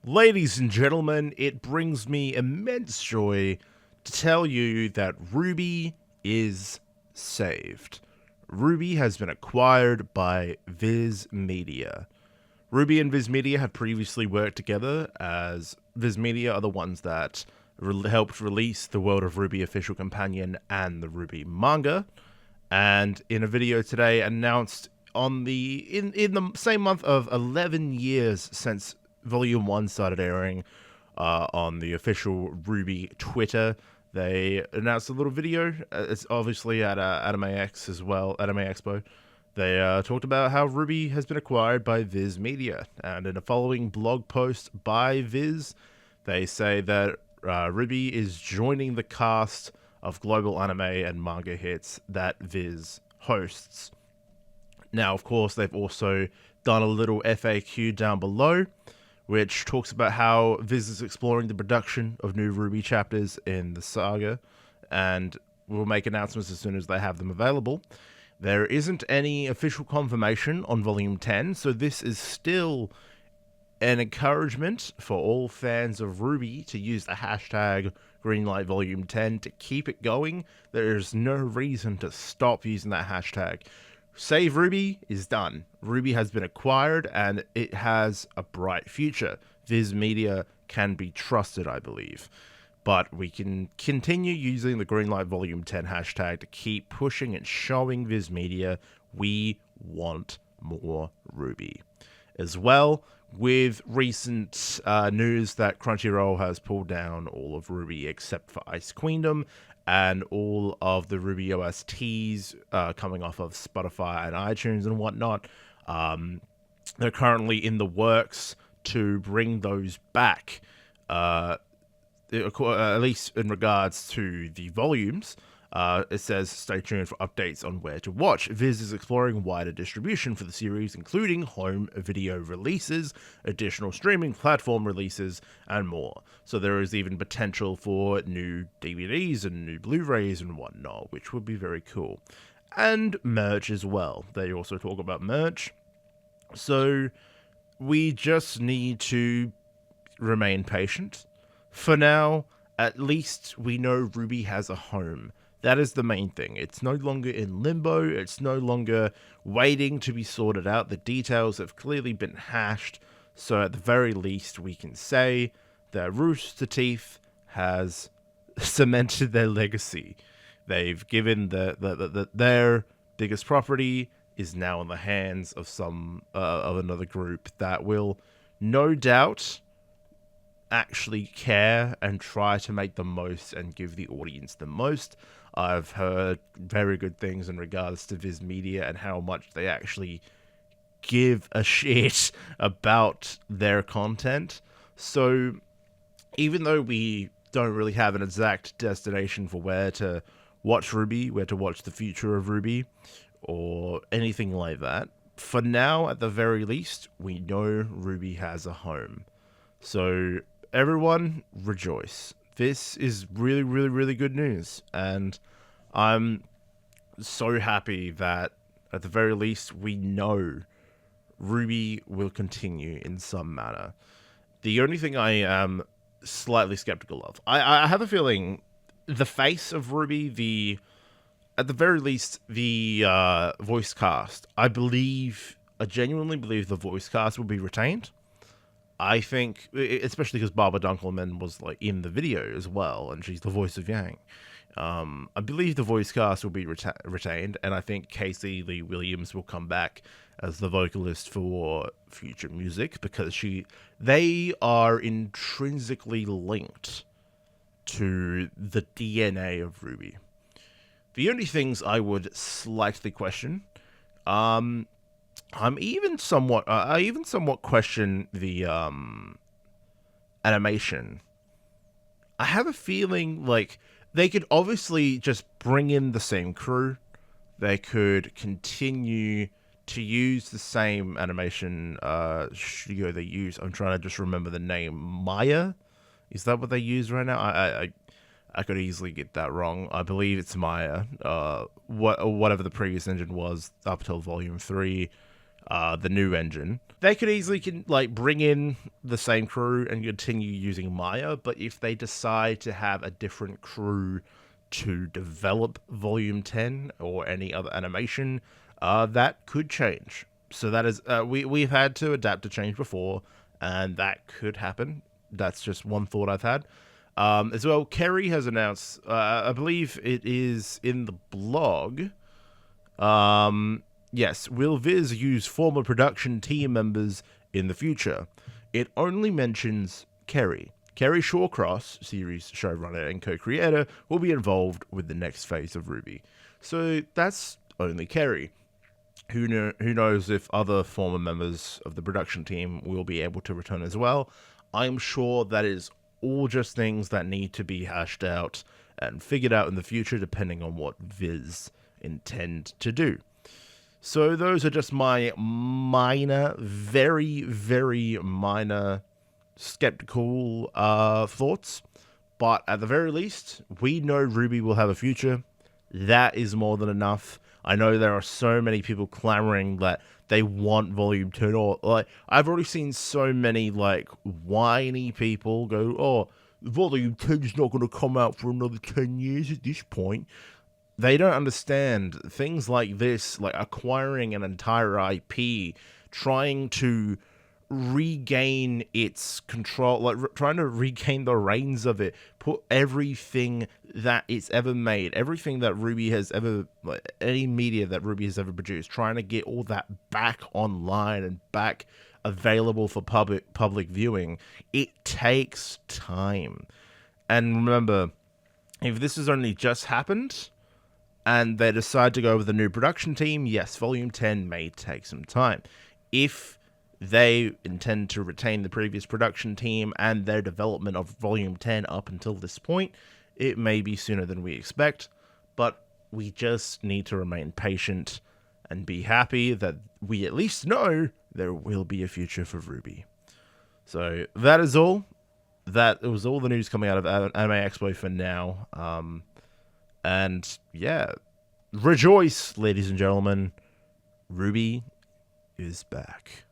Ladies and gentlemen, it brings me immense joy to tell you that RWBY is saved. RWBY has been acquired by Viz Media. RWBY and Viz Media had previously worked together, as Viz Media are the ones that helped release the World of RWBY official companion and the RWBY manga. And in a video today, announced on in the same month of 11 years since Volume 1 started airing on the official RWBY Twitter. They announced a little video. It's obviously at Anime X as well, Anime Expo. They talked about how RWBY has been acquired by Viz Media. And in a following blog post by Viz, they say that RWBY is joining the cast of global anime and manga hits that Viz hosts. Now, of course, they've also done a little FAQ down below, which talks about how Viz is exploring the production of new RWBY chapters in the saga, and will make announcements as soon as they have them available. There isn't any official confirmation on Volume 10, so this is still an encouragement for all fans of RWBY to use the hashtag Greenlight Volume 10 to keep it going. There's no reason to stop using that hashtag. Save RWBY is done. RWBY has been acquired and it has a bright future. Viz Media can be trusted, I believe. But we can continue using the Greenlight Volume 10 hashtag to keep pushing and showing Viz Media we want more RWBY. As well, with recent news that Crunchyroll has pulled down all of RWBY except for Ice Queendom, and all of the RWBY OSTs coming off of Spotify and iTunes and whatnot. They're currently in the works to bring those back, at least in regards to the volumes. It says, stay tuned for updates on where to watch. Viz is exploring wider distribution for the series, including home video releases, additional streaming platform releases, and more. So there is even potential for new DVDs and new Blu-rays and whatnot, which would be very cool. And merch as well. They also talk about merch. So we just need to remain patient. For now, at least we know RWBY has a home. That is the main thing. It's no longer in limbo. It's no longer waiting to be sorted out. The details have clearly been hashed. So at the very least, we can say that Rooster Teeth has cemented their legacy. They've given their biggest property is now in the hands of of another group that will no doubt actually care and try to make the most and give the audience the most. I've heard very good things in regards to Viz Media and how much they actually give a shit about their content. So even though we don't really have an exact destination for where to watch RWBY, where to watch the future of RWBY, or anything like that, for now, at the very least, we know RWBY has a home. So everyone, rejoice. This is really, really, really good news. And I'm so happy that, at the very least, we know RWBY will continue in some manner. The only thing I am slightly skeptical of, I have a feeling the face of RWBY, at the very least, the voice cast, I genuinely believe the voice cast will be retained. I think, especially because Barbara Dunkelman was like in the video as well, and she's the voice of Yang. I believe the voice cast will be retained, and I think Casey Lee Williams will come back as the vocalist for future music, because they are intrinsically linked to the DNA of RWBY. The only things I would slightly question, I even somewhat question the animation. I have a feeling like they could obviously just bring in the same crew. They could continue to use the same animation studio they use. I'm trying to just remember the name. Maya? Is that what they use right now? I could easily get that wrong. I believe it's Maya. Whatever the previous engine was up till Volume 3. the new engine. They could easily bring in the same crew and continue using Maya, but if they decide to have a different crew to develop Volume 10 or any other animation, that could change. So that is, we've had to adapt to change before, and that could happen. That's just one thought I've had. As well, Kerry has announced, I believe it is in the blog, yes, will Viz use former production team members in the future? It only mentions Kerry. Kerry Shawcross, series showrunner and co-creator, will be involved with the next phase of RWBY. So that's only Kerry. Who knows if other former members of the production team will be able to return as well. I'm sure that is all just things that need to be hashed out and figured out in the future, depending on what Viz intend to do. So those are just my minor, very, very minor skeptical thoughts. But at the very least, we know RWBY will have a future. That is more than enough. I know there are so many people clamoring that they want Volume 10, or I've already seen so many whiny people go, "Oh, Volume 10 is not going to come out for another 10 years at this point." They don't understand things like this, like acquiring an entire IP, trying to regain its control, trying to regain the reins of it, put everything that it's ever made, everything that RWBY has ever, any media that RWBY has ever produced, trying to get all that back online and back available for public viewing. It takes time. And remember, if this has only just happened and they decide to go with a new production team, yes, Volume 10 may take some time. If they intend to retain the previous production team and their development of Volume 10 up until this point, it may be sooner than we expect, but we just need to remain patient and be happy that we at least know there will be a future for RWBY. So that is all. That was all the news coming out of Anime Expo for now. And yeah, rejoice, ladies and gentlemen. RWBY is back.